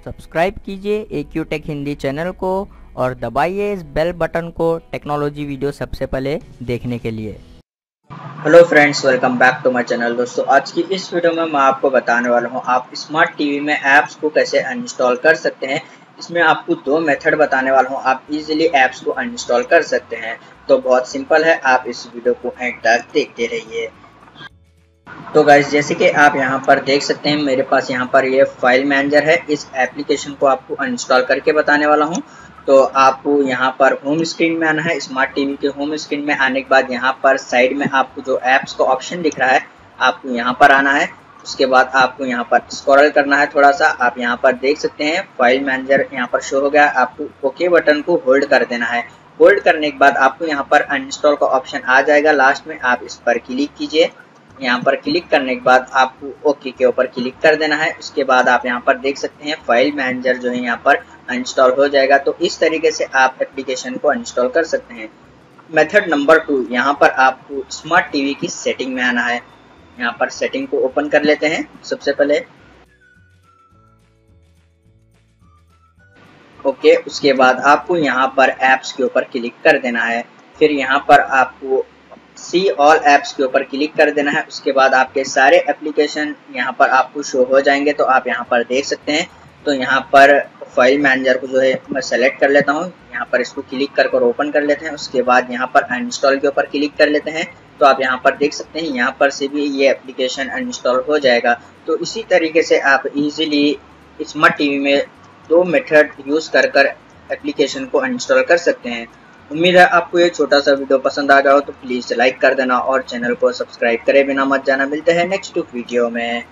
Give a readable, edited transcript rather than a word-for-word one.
Subscribe कीजिए AQ take Hindi channel को और दबाइए इस बेल बटन को टेक्नोलॉजी वीडियो सबसे पहले देखने के लिए। Hello friends, welcome back to my channel. दोस्तों, आज की इस वीडियो में मैं आपको बताने वाला हूं आप स्मार्ट टीवी में ऐप्स को कैसे अनइंस्टॉल कर सकते हैं। इसमें आपको दो मेथड बताने वाला हूं, आप इजीली ऐप्स को अनइंस्टॉल कर सकते हैं। तो बहुत सिंपल है, आप इस वीडियो को एंड तक देखते रहिए। तो गाइस, जैसे कि आप यहां पर देख सकते हैं, मेरे पास यहां पर ये फाइल मैनेजर है। इस एप्लीकेशन को आपको अनइंस्टॉल करके बताने वाला हूं। तो आपको यहां पर होम स्क्रीन में आना है। स्मार्ट टीवी के होम स्क्रीन में आने के बाद यहां पर साइड में आपको जो ऐप्स का ऑप्शन दिख रहा है, आपको यहां पर आना है। उसके बाद आपको यहां पर स्क्रॉल करना है थोड़ा सा। आप यहां पर देख सकते हैं फाइल मैनेजर यहां पर शो हो गया। आपको ओके बटन को होल्ड कर देना है। होल्ड करने के बाद आपको यहाँ पर अनइंस्टॉल का ऑप्शन आ जाएगा लास्ट में, आप इस पर क्लिक कीजिए। यहाँ पर क्लिक करने के बाद आपको ओके के ऊपर क्लिक कर देना है। उसके बाद आप यहाँ पर देख सकते हैं फाइल मैनेजर जो है यहाँ पर अनइंस्टॉल हो जाएगा। तो इस तरीके से आप एप्लीकेशन को अनइंस्टॉल कर सकते हैं। मेथड नंबर 2, यहाँ पर आपको स्मार्ट टीवी की सेटिंग में आना है। यहाँ पर सेटिंग को ओपन कर लेते हैं सबसे पहले। ओके, उसके बाद आपको यहाँ पर ऐप्स के ऊपर क्लिक कर देना है। फिर यहाँ पर आपको सी ऑल ऐप्स के ऊपर क्लिक कर देना है। उसके बाद आपके सारे एप्लीकेशन यहाँ पर आपको शो हो जाएंगे। तो आप यहाँ पर देख सकते हैं। तो यहाँ पर फाइल मैनेजर को जो है मैं सेलेक्ट कर लेता हूँ। यहाँ पर इसको क्लिक कर ओपन कर लेते हैं। उसके बाद यहाँ पर अनइंस्टॉल के ऊपर क्लिक कर लेते हैं। तो आप यहाँ पर देख सकते हैं, यहाँ पर से भी ये एप्लीकेशन अनइंस्टॉल हो जाएगा। तो इसी तरीके से आप इजीली स्मार्ट टीवी में दो मेथड यूज कर एप्लीकेशन को अनइंस्टॉल कर सकते हैं। उम्मीद है आपको ये छोटा सा वीडियो पसंद आ गया हो, तो प्लीज लाइक कर देना और चैनल को सब्सक्राइब करे बिना मत जाना। मिलते हैं नेक्स्ट वीडियो में।